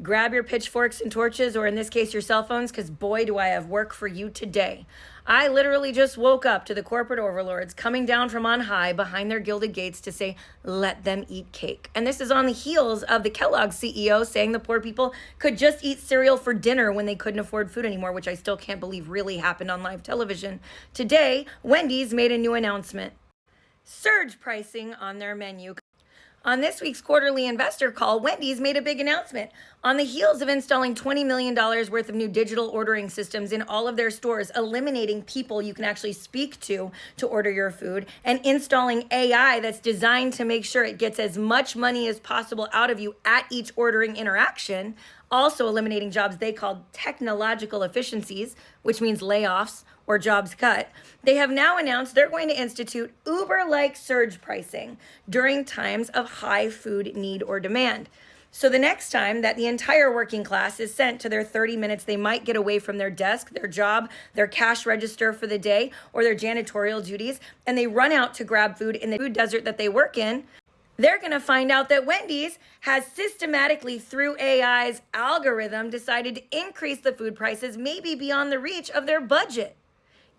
Grab your pitchforks and torches, or in this case, your cell phones, because boy, do I have work for you today. I literally just woke up to the corporate overlords coming down from on high behind their gilded gates to say, let them eat cake. And this is on the heels of the Kellogg CEO saying the poor people could just eat cereal for dinner when they couldn't afford food anymore, which I still can't believe really happened on live television. Today, Wendy's made a new announcement. Surge pricing on their menu. On this week's quarterly investor call, Wendy's made a big announcement. On the heels of installing $20 million worth of new digital ordering systems in all of their stores, eliminating people you can actually speak to order your food, and installing AI that's designed to make sure it gets as much money as possible out of you at each ordering interaction, also eliminating jobs they called technological efficiencies, which means layoffs or jobs cut, they have now announced they're going to institute Uber-like surge pricing during times of high food need or demand. So the next time that the entire working class is sent to their 30 minutes they might get away from their desk, their job, their cash register for the day, or their janitorial duties, and they run out to grab food in the food desert that they work in, they're going to find out that Wendy's has systematically, through AI's algorithm, decided to increase the food prices maybe beyond the reach of their budget,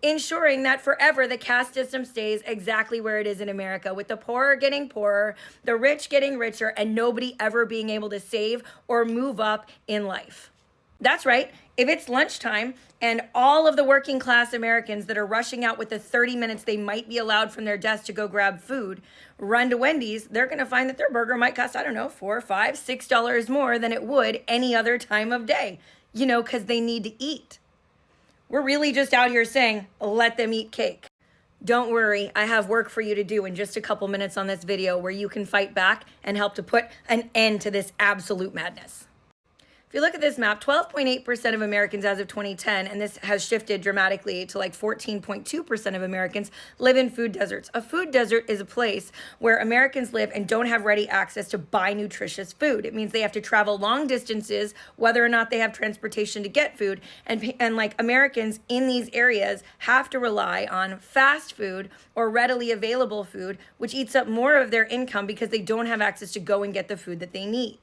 ensuring that forever the caste system stays exactly where it is in America, with the poor getting poorer, the rich getting richer, and nobody ever being able to save or move up in life. That's right. If it's lunchtime and all of the working class Americans that are rushing out with the 30 minutes they might be allowed from their desk to go grab food run to Wendy's, they're going to find that their burger might cost, $4, $5, $6 more than it would any other time of day, because they need to eat. We're really just out here saying, let them eat cake. Don't worry, I have work for you to do in just a couple minutes on this video where you can fight back and help to put an end to this absolute madness. If you look at this map, 12.8% of Americans as of 2010, and this has shifted dramatically to like 14.2% of Americans, live in food deserts. A food desert is a place where Americans live and don't have ready access to buy nutritious food. It means they have to travel long distances, whether or not they have transportation to get food. And like Americans in these areas have to rely on fast food or readily available food, which eats up more of their income because they don't have access to go and get the food that they need.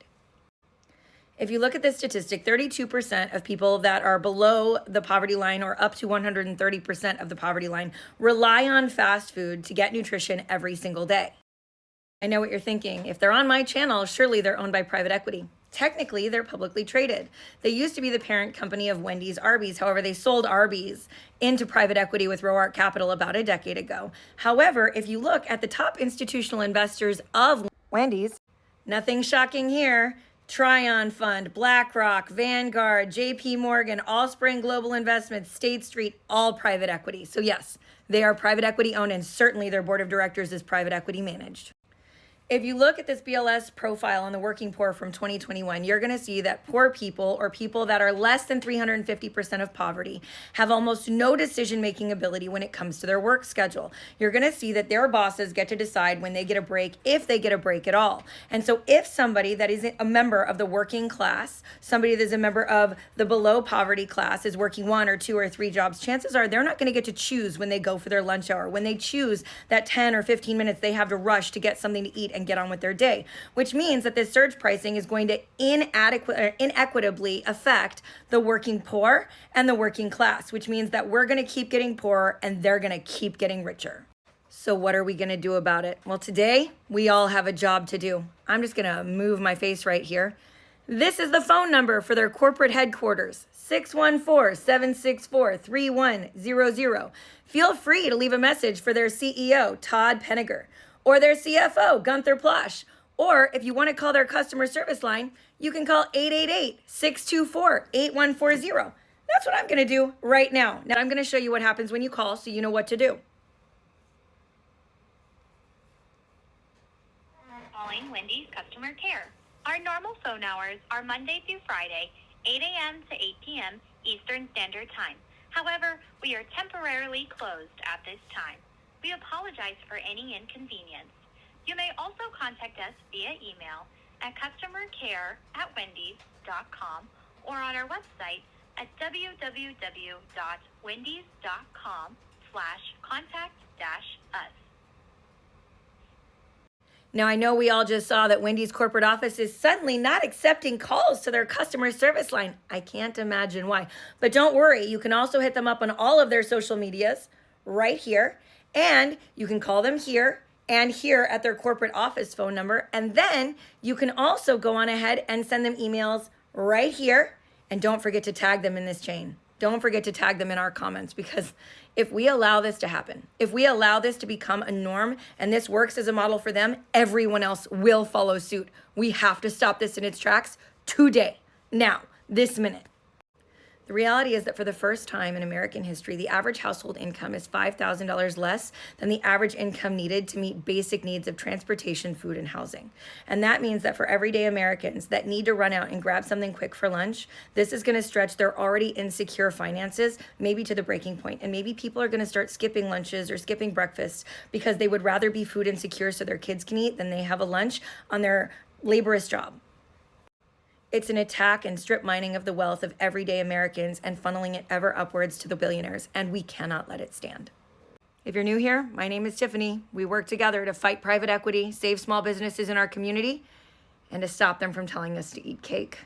If you look at this statistic, 32% of people that are below the poverty line or up to 130% of the poverty line rely on fast food to get nutrition every single day. I know what you're thinking. If they're on my channel, surely they're owned by private equity. Technically, they're publicly traded. They used to be the parent company of Wendy's, Arby's. However, they sold Arby's into private equity with Roark Capital about a decade ago. However, if you look at the top institutional investors of Wendy's, nothing shocking here. Tryon Fund, BlackRock, Vanguard, JP Morgan, Allspring Global Investments, State Street, all private equity. So yes, they are private equity owned, and certainly their board of directors is private equity managed. If you look at this BLS profile on the working poor from 2021, you're going to see that poor people, or people that are less than 350% of poverty, have almost no decision-making ability when it comes to their work schedule. You're going to see that their bosses get to decide when they get a break, if they get a break at all. And so if somebody that is a member of the working class, somebody that is a member of the below poverty class is working 1 or 2 or 3 jobs, chances are they're not going to get to choose when they go for their lunch hour, when they choose that 10 or 15 minutes they have to rush to get something to eat and get on with their day, which means that this surge pricing is going to inequitably affect the working poor and the working class, which means that we're going to keep getting poorer and they're going to keep getting richer. So what are we going to do about it? Well, today we all have a job to do. I'm just going to move my face right here. This is the phone number for their corporate headquarters, 614-764-3100. Feel free to leave a message for their CEO, Todd Penninger, or their CFO, Gunther Plosh. Or if you want to call their customer service line, you can call 888-624-8140. That's what I'm going to do right now. Now I'm going to show you what happens when you call so you know what to do. Calling Wendy's customer care. Our normal phone hours are Monday through Friday, 8 a.m. to 8 p.m. Eastern Standard Time. However, we are temporarily closed at this time. We apologize for any inconvenience. You may also contact us via email at customercare@wendys.com or on our website at www.wendys.com/contact-us. Now, I know we all just saw that Wendy's corporate office is suddenly not accepting calls to their customer service line. I can't imagine why. But don't worry, you can also hit them up on all of their social medias right here. And you can call them here and here at their corporate office phone number. And then you can also go on ahead and send them emails right here. And don't forget to tag them in this chain. Don't forget to tag them in our comments, because if we allow this to happen, if we allow this to become a norm and this works as a model for them, everyone else will follow suit. We have to stop this in its tracks today, now, this minute. The reality is that for the first time in American history, the average household income is $5,000 less than the average income needed to meet basic needs of transportation, food, and housing. And that means that for everyday Americans that need to run out and grab something quick for lunch, this is going to stretch their already insecure finances, maybe to the breaking point. And maybe people are going to start skipping lunches or skipping breakfasts because they would rather be food insecure so their kids can eat than they have a lunch on their laborious job. It's an attack and strip mining of the wealth of everyday Americans and funneling it ever upwards to the billionaires, and we cannot let it stand. If you're new here, my name is Tiffany. We work together to fight private equity, save small businesses in our community, and to stop them from telling us to eat cake.